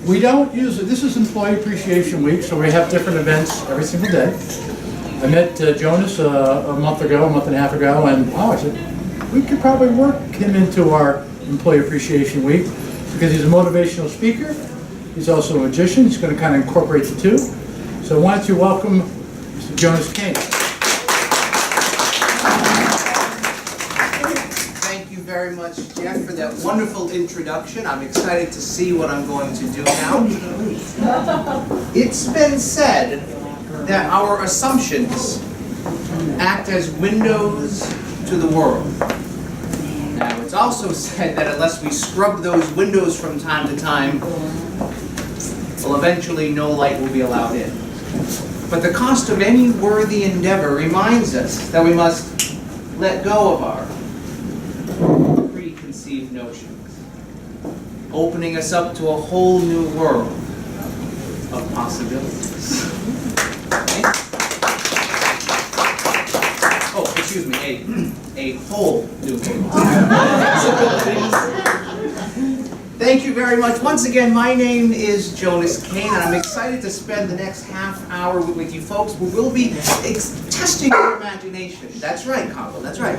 We don't use it. This is Employee Appreciation Week, so we have different events every single day. I met Jonas a month and a half ago, and wow, I said, we could probably work him into our Employee Appreciation Week because he's a motivational speaker. He's also a magician. He's going to kind of incorporate the two. So why don't you welcome Mr. Jonas Cain. Thank you very much, Jeff, for that wonderful introduction. I'm excited to see what I'm going to do now. It's been said that our assumptions act as windows to the world. Now, it's also said that unless we scrub those windows from time to time, well, eventually no light will be allowed in. But the cost of any worthy endeavor reminds us that we must let go of our preconceived notions, opening us up to a whole new world of possibilities. Oh, excuse me, a whole new world of possibilities. Thank you very much. Once again, my name is Jonas Cain, and I'm excited to spend the next half hour with you folks. We will be testing your imagination. That's right, Carlo, that's right.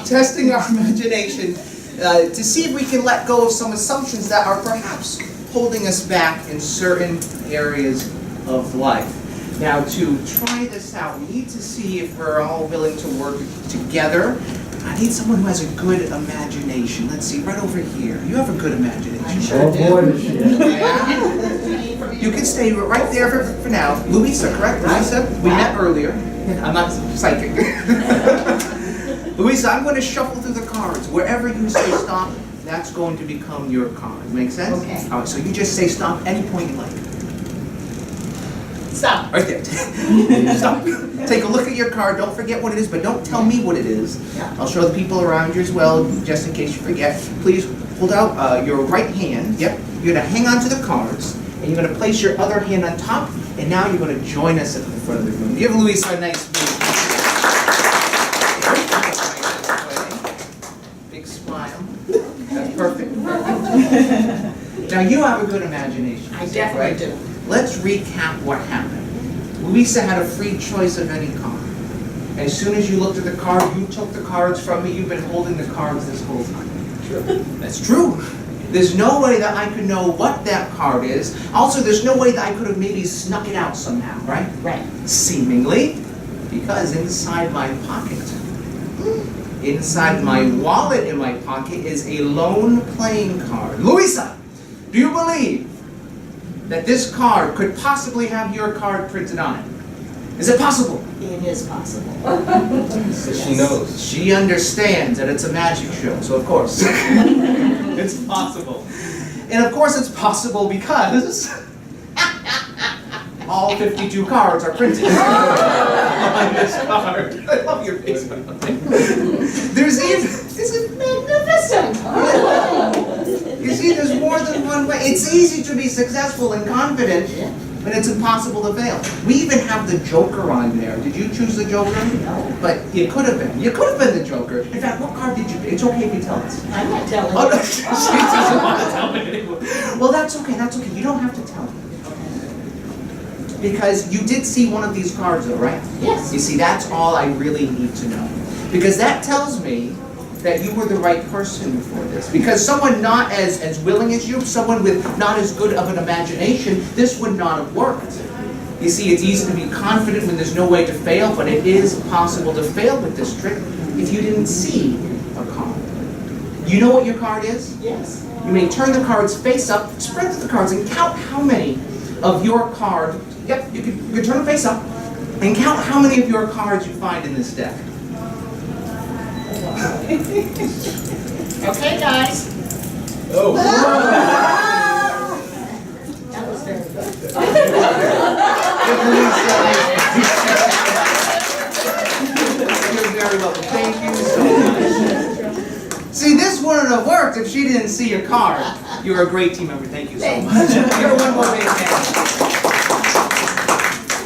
Testing our imagination to see if we can let go of some assumptions that are perhaps holding us back in certain areas of life. Now, to try this out, we need to see if we're all willing to work together. I need someone who has a good imagination. Let's see, right over here. You have a good imagination. I sure do. Yeah. You can stay right there for now. Louisa, correct? Louisa? We met earlier. I'm not psychic. Louisa, I'm going to shuffle through the cards. Wherever you say stop, that's going to become your card. Make sense? Okay. All right, so you just say stop any point you like. Stop. Right there. Stop. Take a look at your card. Don't forget what it is, but don't tell me what it is. Yeah. I'll show the people around you as well, just in case you forget. Please hold out your right hand. Yep. You're going to hang on to the cards, and you're going to place your other hand on top, and now you're going to join us at the front of the room. Give Louisa a nice big smile. That's perfect. Now you have a good imagination. I definitely do. Let's recap what happened. Louisa had a free choice of any card. As soon as you looked at the card, you took the cards from me. You've been holding the cards this whole time. True. That's true. There's no way that I could know what that card is. Also, there's no way that I could have maybe snuck it out somehow, right? Right. Seemingly, because inside my pocket, inside my wallet in my pocket is a lone playing card. Louisa, do you believe that this card could possibly have your card printed on it? Is it possible? It is possible. She knows. She understands that it's a magic show, so of course it's possible. And of course it's possible because all 52 cards are printed on this card. I love your face. There's even... It's magnificent. You see, there's more than one way. It's easy to be successful and confident, but it's impossible to fail. We even have the Joker on there. Did you choose the Joker? No. But you could have been. You could have been the Joker. In fact, what card did you pick? It's okay if you tell us. I'm not telling Oh, no. you. She doesn't want to tell me anymore. Well, that's okay. That's okay. You don't have to tell me. Because you did see one of these cards, though, right? Yes. You see, that's all I really need to know. Because that tells me that you were the right person for this. Because someone not as willing as you, someone with not as good of an imagination, this would not have worked. You see, it's easy to be confident when there's no way to fail, but it is possible to fail with this trick if you didn't see a card. You know what your card is? Yes. You may turn the cards face up, spread the cards, and count how many of your card. Yep, you can turn them face up, and count how many of your cards you find in this deck. Okay, guys. Oh. That was very good. You're very welcome. Thank you so much. See, this wouldn't have worked if she didn't see your card. You're a great team member. Thank you so much. You're one more big fan.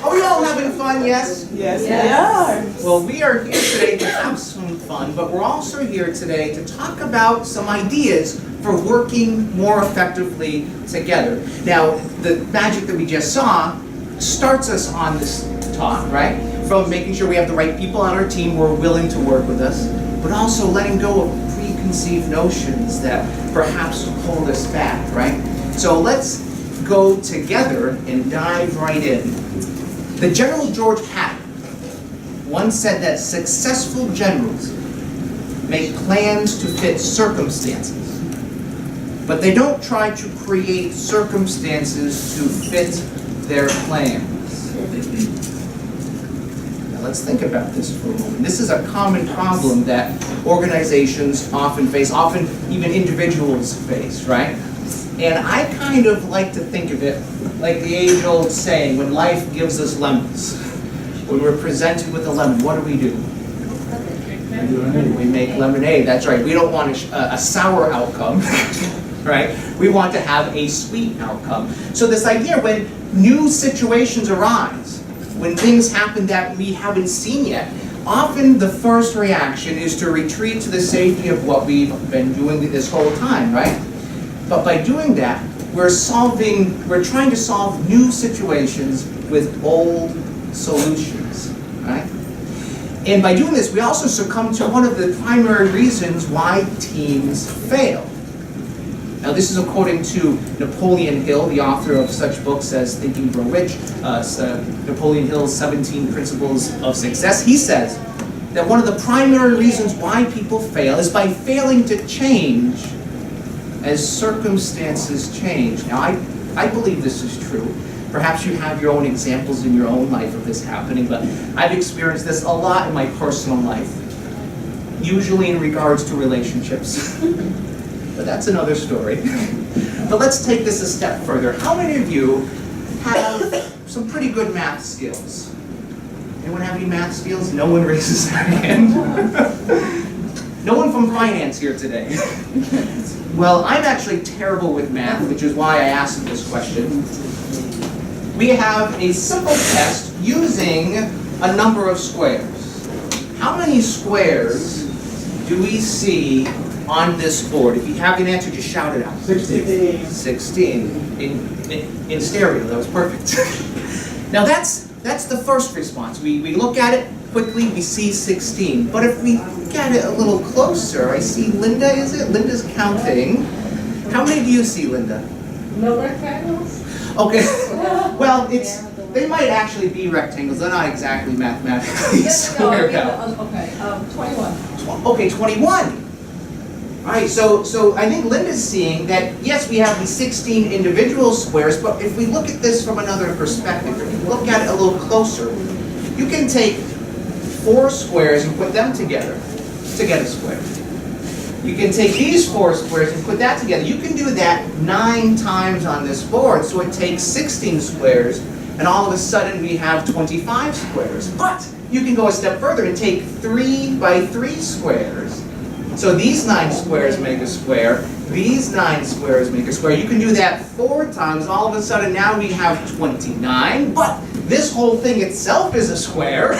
Are we all having fun, yes? Yes, Yes. Well, we are here today to have some fun, but we're also here today to talk about some ideas for working more effectively together. Now, the magic that we just saw starts us on this talk, right? From making sure we have the right people on our team who are willing to work with us, but also letting go of preconceived notions that perhaps hold us back, right? So let's go together and dive right in. The General George Patton once said that successful generals make plans to fit circumstances, but they don't try to create circumstances to fit their plans. Now let's think about this for a moment. This is a common problem that organizations often face, often even individuals face, right? And I kind of like to think of it like the age-old saying, when life gives us lemons, when we're presented with a lemon, what do? We make lemonade, that's right. We don't want a sour outcome, right? We want to have a sweet outcome. So this idea, when new situations arise, when things happen that we haven't seen yet, often the first reaction is to retreat to the safety of what we've been doing this whole time, right? But by doing that, we're trying to solve new situations with old solutions, right? And by doing this, we also succumb to one of the primary reasons why teams fail. Now, this is according to Napoleon Hill, the author of such books as Think and Grow Rich, Napoleon Hill's 17 Principles of Success. He says that one of the primary reasons why people fail is by failing to change as circumstances change. Now, I believe this is true. Perhaps you have your own examples in your own life of this happening, but I've experienced this a lot in my personal life, usually in regards to relationships. But that's another story. But let's take this a step further. How many of you have some pretty good math skills? Anyone have any math skills? No one raises their hand. No one from finance here today. Well, I'm actually terrible with math, which is why I asked this question. We have a simple test using a number of squares. How many squares do we see on this board? If you have an answer, just shout it out. 16. 16. In stereo, that was perfect. Now that's the first response. We look at it quickly, we see 16. But if we look at it a little closer, I see Linda, is it? Linda's counting. How many do you see, Linda? No rectangles? Okay. Well, they might actually be rectangles. They're not exactly mathematically squared out. Okay, 21. Okay, 21. All right, so I think Linda's seeing that, yes, we have these 16 individual squares, but if we look at this from another perspective, if you look at it a little closer, you can take 4 squares and put them together to get a square. You can take these 4 squares and put that together. You can do that 9 times on this board, so it takes 16 squares, and all of a sudden we have 25 squares. But you can go a step further and take 3 by 3 squares. So these 9 squares make a square, these 9 squares make a square. You can do that 4 times, all of a sudden now we have 29, but this whole thing itself is a square.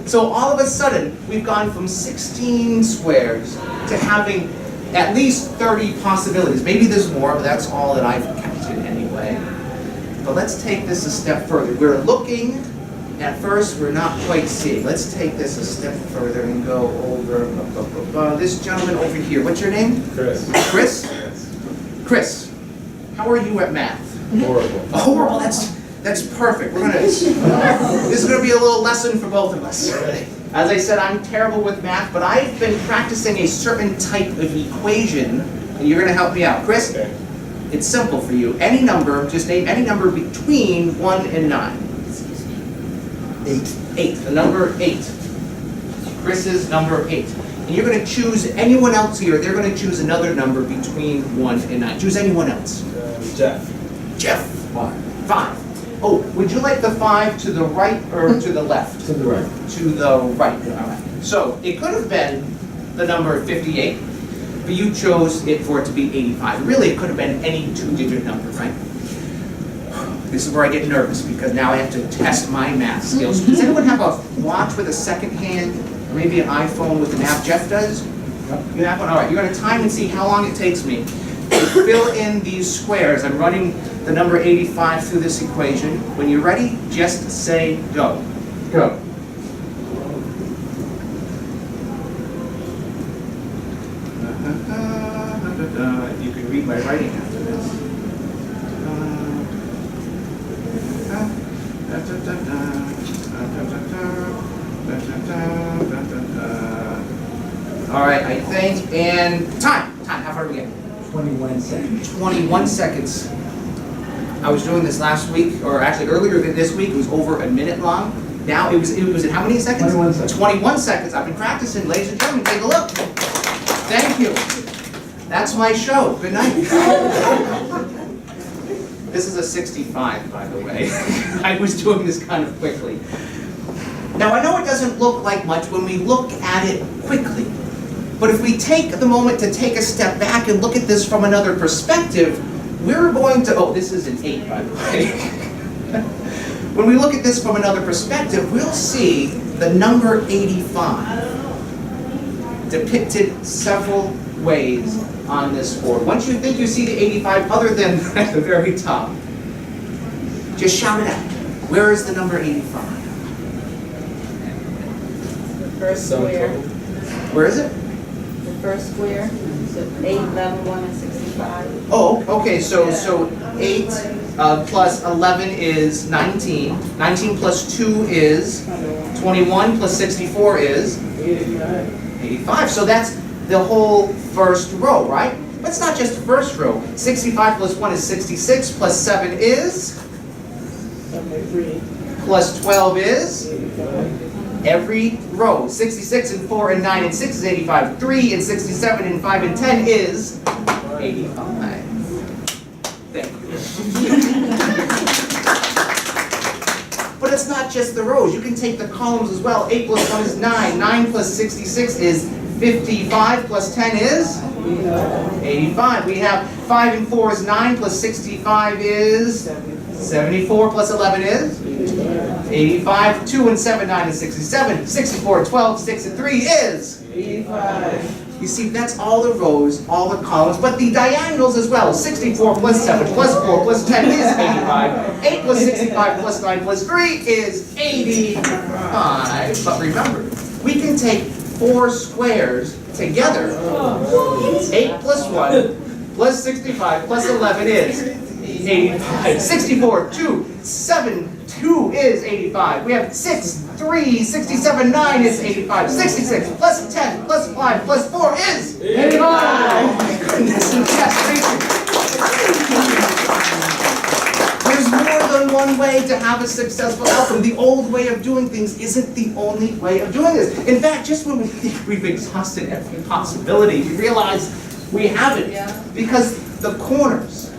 So all of a sudden, we've gone from 16 squares to having at least 30 possibilities. Maybe there's more, but that's all that I've counted anyway. But let's take this a step further. We're looking, at first we're not quite seeing. Let's take this a step further and go over this gentleman over here. What's your name? Chris. Chris? Yes. Chris, how are you at math? Horrible. Horrible, that's perfect. This is going to be a little lesson for both of us. As I said, I'm terrible with math, but I've been practicing a certain type of equation, and you're going to help me out. Chris, Okay. It's simple for you. Any number, just name any number between 1 and 9. 8. The number 8. Chris is number 8. And you're going to choose anyone else here. They're going to choose another number between 1 and 9. Choose anyone else. Jeff. Jeff. 5. Oh, would you like the 5 to the right or to the left? To the right. To the right. All right. So it could have been the number 58, but you chose it for it to be 85. Really, it could have been any 2-digit number, right? This is where I get nervous because now I have to test my math skills. Does anyone have a watch with a second hand? Or maybe an iPhone with an app? Jeff does? You have one? All right, you're going to time and see how long it takes me to fill in these squares. I'm running the number 85 through this equation. When you're ready, just say go. Go. You can read my writing after this. All right, I think, and time. How far do we get? 21 seconds. 21 seconds. I was doing this last week, or actually earlier this week, it was over a minute long. Now it was in how many seconds? 21 seconds. 21 seconds. I've been practicing, ladies and gentlemen, take a look. Thank you. That's my show. Good night. This is a 65, by the way. I was doing this kind of quickly. Now I know it doesn't look like much when we look at it quickly. But if we take the moment to take a step back and look at this from another perspective, we're going to, oh, this is an 8, by the way. When we look at this from another perspective, we'll see the number 85 depicted several ways on this board. Once you think you see the 85, other than at the very top, just shout it out. Where is the number 85? The first square. Where is it? The first square. So 8, 11, 1, and 65. Oh, okay, so 8 plus 11 is 19. 19 plus 2 is 21, plus 64 is 85. So that's the whole first row, right? But it's not just the first row. 65 plus 1 is 66, plus 7 is? 73. Plus 12 is? Every row. 66 and 4 and 9 and 6 is 85. 3 and 67 and 5 and 10 is 85. Thank you. But it's not just the rows. You can take the columns as well. 8 plus 1 is 9. 9 plus 66 is 55, plus 10 is? 85. We have 5 and 4 is 9, plus 65 is? 74, plus 11 is? 85. 2 and 7, 9 and 67. 64, 12, 6 and 3 is? 85. You see, that's all the rows, all the columns, but the diagonals as well. 64 plus 7 plus 4 plus 10 is 85. 8 plus 65 plus 9 plus 3 is 85. But remember, we can take 4 squares together. 8 plus 1 plus 65 plus 11 is 85. 64, 2, 7, 2 is 85. We have 6, 3, 67, 9 is 85. 66 plus 10 plus 5 plus 4 is 85. Oh my goodness, and yes, thank you. There's more than one way to have a successful outcome. The old way of doing things isn't the only way of doing this. In fact, just when we think we've exhausted every possibility, we realize we haven't. Because the corners,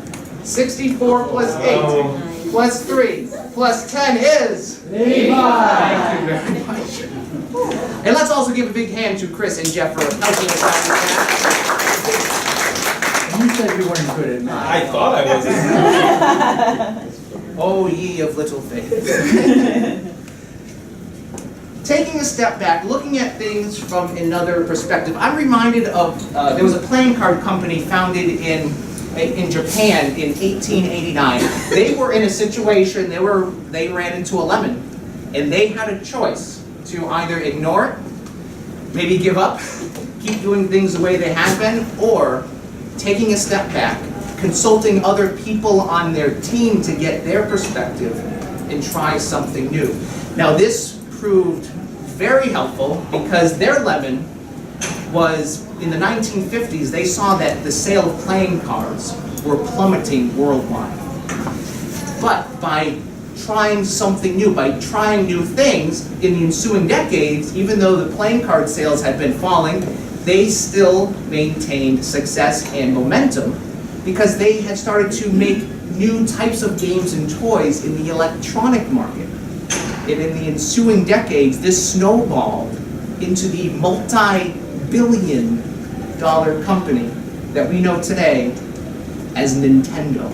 64 plus 8 plus 3 plus 10 is 85. Thank you very much. And let's also give a big hand to Chris and Jeff for helping us out with that. You said you weren't good at math. I thought I was. Oh, ye of little faith. Taking a step back, looking at things from another perspective, I'm reminded of, there was a playing card company founded in Japan in 1889. They were in a situation, they ran into a lemon, and they had a choice to either ignore it, maybe give up, keep doing things the way they had been, or taking a step back, consulting other people on their team to get their perspective and try something new. Now this proved very helpful because their lemon was, in the 1950s, they saw that the sale of playing cards were plummeting worldwide. But by trying something new, by trying new things in the ensuing decades, even though the playing card sales had been falling, they still maintained success and momentum because they had started to make new types of games and toys in the electronic market. And in the ensuing decades, this snowballed into the multi-billion-dollar company that we know today as Nintendo.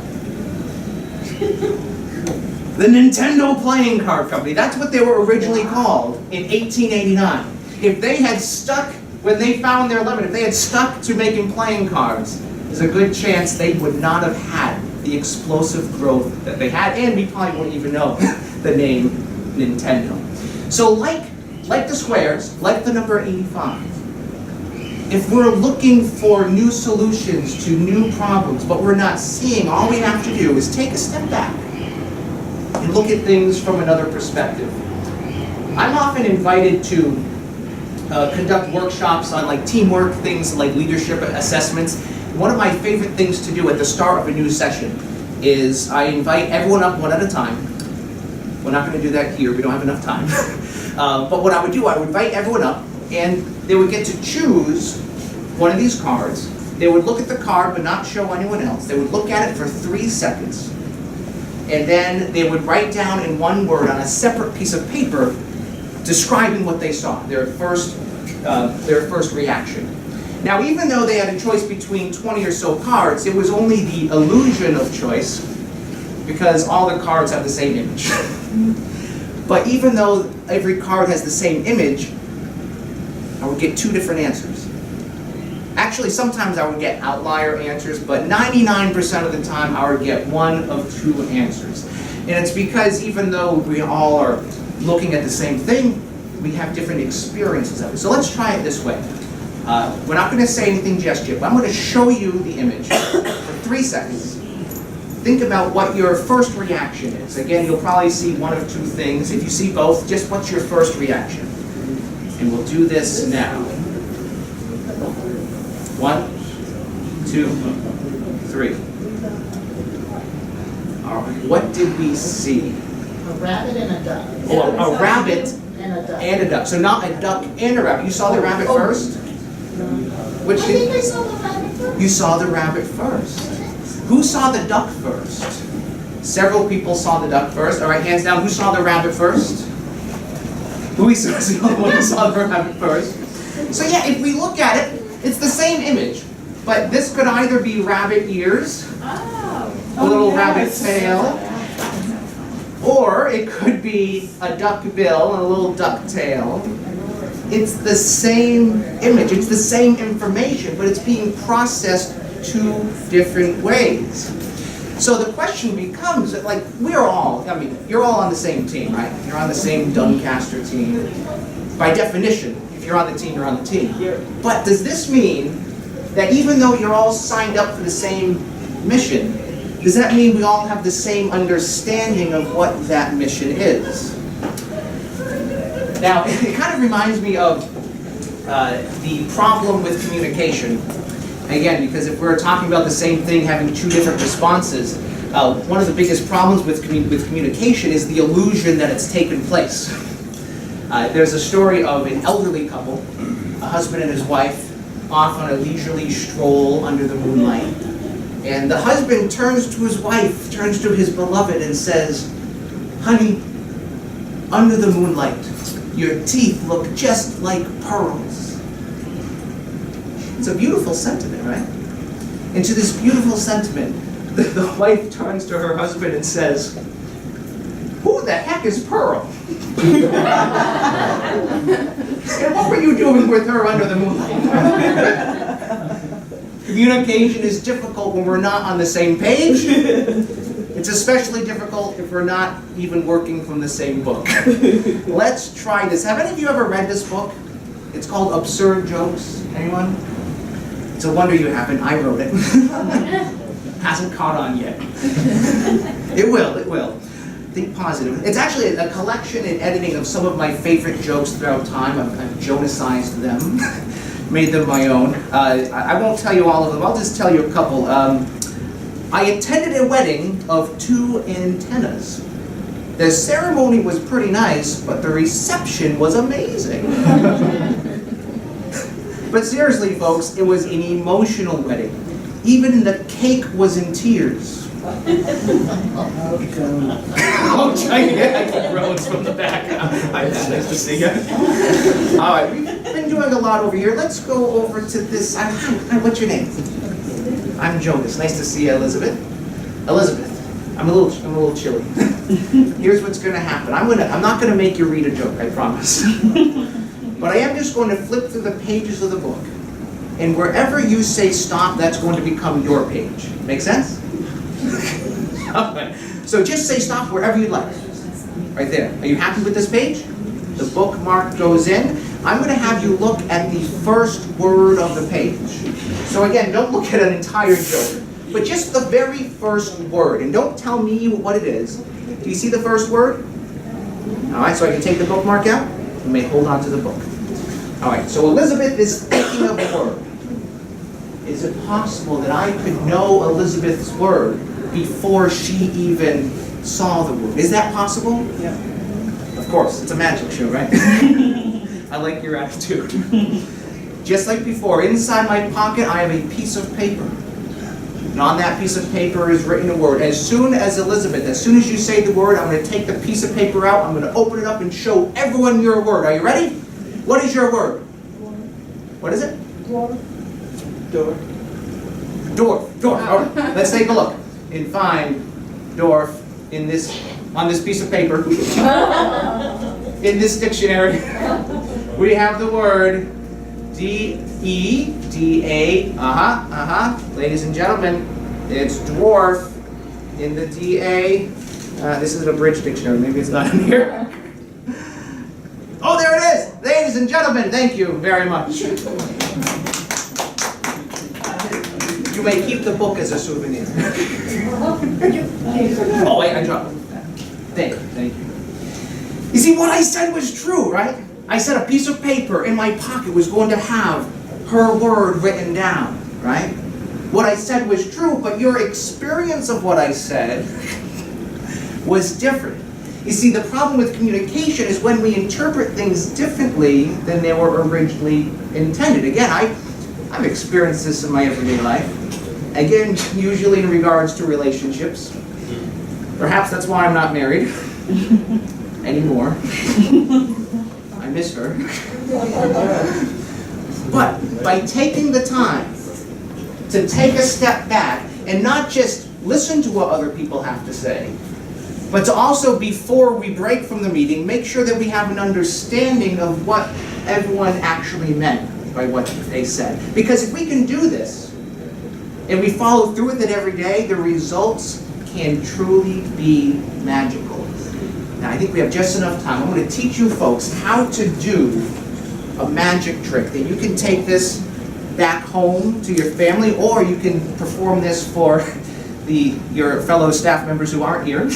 The Nintendo Playing Card Company, that's what they were originally called in 1889. If they had stuck when they found their limit, if they had stuck to making playing cards, there's a good chance they would not have had the explosive growth that they had, and we probably wouldn't even know the name Nintendo. So like the squares, like the number 85, if we're looking for new solutions to new problems, but we're not seeing, all we have to do is take a step back and look at things from another perspective. I'm often invited to conduct workshops on like teamwork, things like leadership assessments. One of my favorite things to do at the start of a new session is I invite everyone up one at a time. We're not going to do that here, we don't have enough time. But what I would do, I would invite everyone up, and they would get to choose one of these cards. They would look at the card but not show anyone else. They would look at it for 3 seconds, and then they would write down in one word on a separate piece of paper describing what they saw, their first reaction. Now, even though they had a choice between 20 or so cards, it was only the illusion of choice because all the cards have the same image. But even though every card has the same image, I would get 2 different answers. Actually, sometimes I would get outlier answers, but 99% of the time I would get 1 of 2 answers. And it's because even though we all are looking at the same thing, we have different experiences of it. So let's try it this way. We're not going to say anything just yet, but I'm going to show you the image for 3 seconds. Think about what your first reaction is. Again, you'll probably see 1 of 2 things. If you see both, just what's your first reaction? And we'll do this now. 1, 2, 3. All right. What did we see? A rabbit and a duck. Oh, a rabbit And a duck. and a duck. So not a duck and a rabbit. You saw the rabbit first? Which I think I saw the rabbit first. you saw the rabbit first. Who saw the duck first? Several people saw the duck first. All right, hands down. Who saw the rabbit first? Who saw the rabbit first? So yeah, if we look at it, it's the same image, but this could either be rabbit ears, a little rabbit tail, or it could be a duck bill and a little duck tail. It's the same image, it's the same information, but it's being processed 2 different ways. So the question becomes, like, you're all on the same team, right? You're on the same Duncaster team. By definition, if you're on the team, you're on the team. But does this mean that even though you're all signed up for the same mission, does that mean we all have the same understanding of what that mission is? Now, it kind of reminds me of the problem with communication. Again, because if we're talking about the same thing having 2 different responses, one of the biggest problems with communication is the illusion that it's taken place. There's a story of an elderly couple, a husband and his wife, off on a leisurely stroll under the moonlight. And the husband turns to his wife, turns to his beloved and says, "Honey, under the moonlight, your teeth look just like pearls." It's a beautiful sentiment, right? And to this beautiful sentiment, the wife turns to her husband and says, "Who the heck is Pearl?" And what were you doing with her under the moonlight? Communication is difficult when we're not on the same page. It's especially difficult if we're not even working from the same book. Let's try this. Have any of you ever read this book? It's called Absurd Jokes. Anyone? It's a wonder you haven't. I wrote it. Hasn't caught on yet. It will, it will. Think positive. It's actually a collection and editing of some of my favorite jokes throughout time. I've Jonasized them, made them my own. I won't tell you all of them. I'll just tell you a couple. I attended a wedding of 2 antennas. The ceremony was pretty nice, but the reception was amazing. But seriously, folks, it was an emotional wedding. Even the cake was in tears. Oh, gigantic roads from the back. Hi, nice to see you. All right, we've been doing a lot over here. Let's go over to this. Hi, what's your name? I'm Jonas. Nice to see you, Elizabeth. Elizabeth, I'm a little chilly. Here's what's going to happen. I'm not going to make you read a joke. I promise. But I am just going to flip through the pages of the book. And wherever you say stop, that's going to become your page. Make sense? Okay. So just say stop wherever you'd like. Right there. Are you happy with this page? The bookmark goes in. I'm going to have you look at the first word of the page. So again, don't look at an entire joke, but just the very first word. And don't tell me what it is. Do you see the first word? All right, so I can take the bookmark out. You may hold on to the book. All right, so Elizabeth is thinking of a word. Is it possible that I could know Elizabeth's word before she even saw the word? Is that possible? Yeah. Of course, it's a magic show, right? I like your attitude. Just like before, inside my pocket I have a piece of paper. And on that piece of paper is written a word. As soon as Elizabeth, as soon as you say the word, I'm going to take the piece of paper out, I'm going to open it up and show everyone your word. Are you ready? What is your word? What is it? Dwarf. Dwarf. Dwarf. All right, let's take a look and find dwarf on this piece of paper. In this dictionary, we have the word D-E-D-A. Ladies and gentlemen, it's dwarf in the D-A. This is an abridged dictionary. Maybe it's not in here. Oh, there it is! Ladies and gentlemen, thank you very much. You may keep the book as a souvenir. Oh, wait, I dropped it. Thank you. You see, what I said was true, right? I said a piece of paper in my pocket was going to have her word written down, right? What I said was true, but your experience of what I said was different. You see, the problem with communication is when we interpret things differently than they were originally intended. Again, I've experienced this in my everyday life. Again, usually in regards to relationships. Perhaps that's why I'm not married anymore. I miss her. But by taking the time to take a step back and not just listen to what other people have to say, but to also, before we break from the meeting, make sure that we have an understanding of what everyone actually meant by what they said. Because if we can do this, and we follow through with it every day, the results can truly be magical. Now, I think we have just enough time. I'm going to teach you folks how to do a magic trick that you can take this back home to your family, or you can perform this for your fellow staff members who aren't here.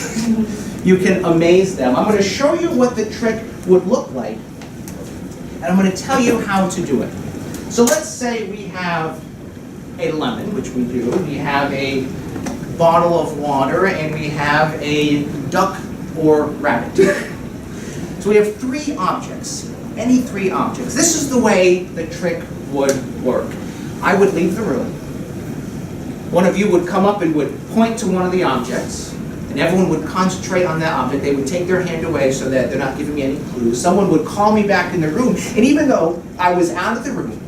You can amaze them. I'm going to show you what the trick would look like, and I'm going to tell you how to do it. So let's say we have a lemon, which we do. We have a bottle of water, and we have a duck or rabbit. So we have three objects, any three objects. This is the way the trick would work. I would leave the room. One of you would come up and would point to one of the objects, and everyone would concentrate on that object. They would take their hand away so that they're not giving me any clues. Someone would call me back in the room, and even though I was out of the room,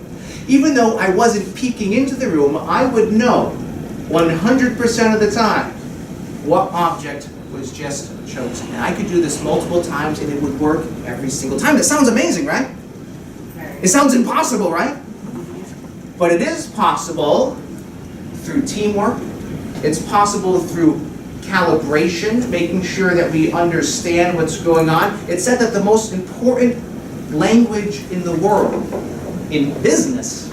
even though I wasn't peeking into the room, I would know 100% of the time what object was just chosen. And I could do this multiple times, and it would work every single time. It sounds amazing, right? It sounds impossible, right? But it is possible through teamwork. It's possible through calibration, making sure that we understand what's going on. It's said that the most important language in the world, in business,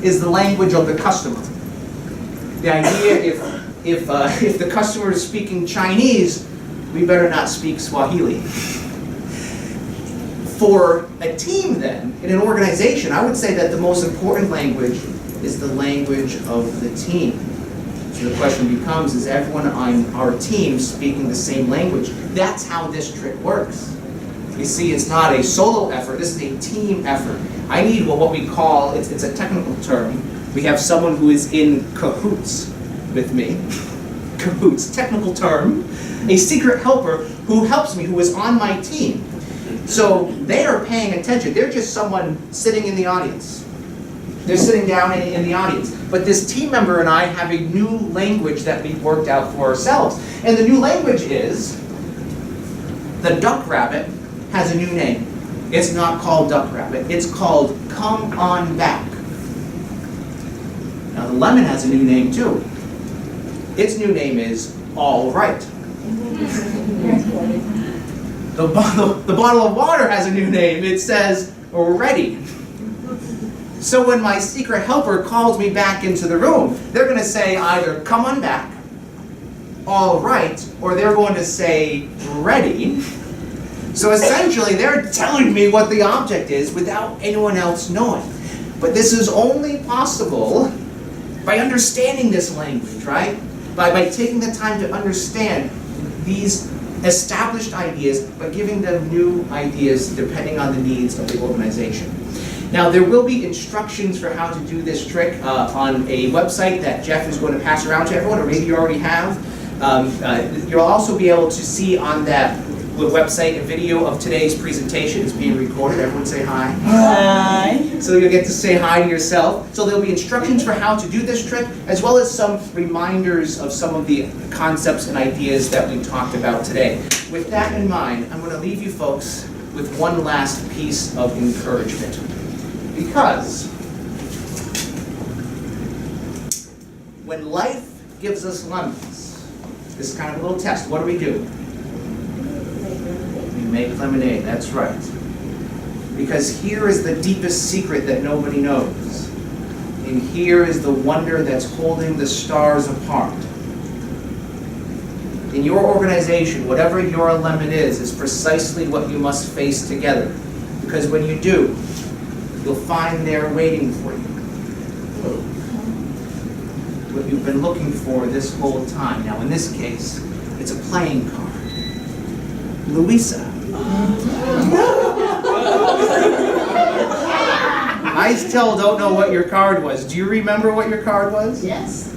is the language of the customer. The idea, if the customer is speaking Chinese, we better not speak Swahili. For a team then, in an organization, I would say that the most important language is the language of the team. So the question becomes, is everyone on our team speaking the same language? That's how this trick works. You see, it's not a solo effort, this is a team effort. I need what we call, it's a technical term, we have someone who is in cahoots with me. Cahoots, technical term. A secret helper who helps me, who is on my team. So they are paying attention. They're just someone sitting in the audience. They're sitting down in the audience. But this team member and I have a new language that we've worked out for ourselves. And the new language is, the duck rabbit has a new name. It's not called Duck Rabbit. It's called Come On Back. Now the lemon has a new name too. Its new name is All Right. The bottle of water has a new name. It says Ready. So when my secret helper calls me back into the room, they're going to say either come on back, all right, or they're going to say ready. So essentially they're telling me what the object is without anyone else knowing. But this is only possible by understanding this language, right? By taking the time to understand these established ideas, but giving them new ideas depending on the needs of the organization. Now, there will be instructions for how to do this trick on a website that Jeff is going to pass around to everyone, or maybe you already have. You'll also be able to see on that website a video of today's presentation. It's being recorded. Everyone say hi. Hi. So you'll get to say hi to yourself. So there'll be instructions for how to do this trick, as well as some reminders of some of the concepts and ideas that we talked about today. With that in mind, I'm going to leave you folks with one last piece of encouragement. Because when life gives us lemons, this is kind of a little test. What do? We make lemonade, that's right. Because here is the deepest secret that nobody knows. And here is the wonder that's holding the stars apart. In your organization, whatever your lemon is precisely what you must face together. Because when you do, you'll find there waiting for you what you've been looking for this whole time. Now, in this case, it's a playing card. Louisa. I still don't know what your card was. Do you remember what your card was? Yes.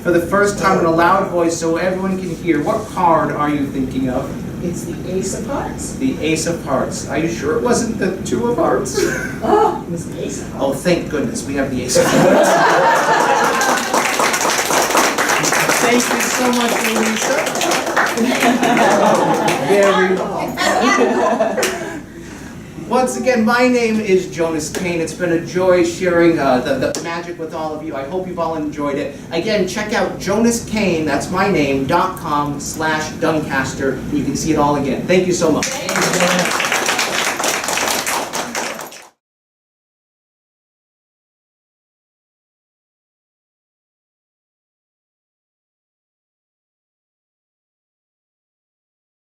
For the first time in a loud voice so everyone can hear, what card are you thinking of? It's the Ace of Hearts. The Ace of Hearts. Are you sure it wasn't the Two of Hearts? Oh, it was the Ace of Hearts. Oh, thank goodness we have the Ace of Hearts. Thank you so much, Lisa. Once again, my name is Jonas Cain. It's been a joy sharing the magic with all of you. I hope you've all enjoyed it. Again, check out jonascain, that's my name, .com/Duncaster. You can see it all again. Thank you so much.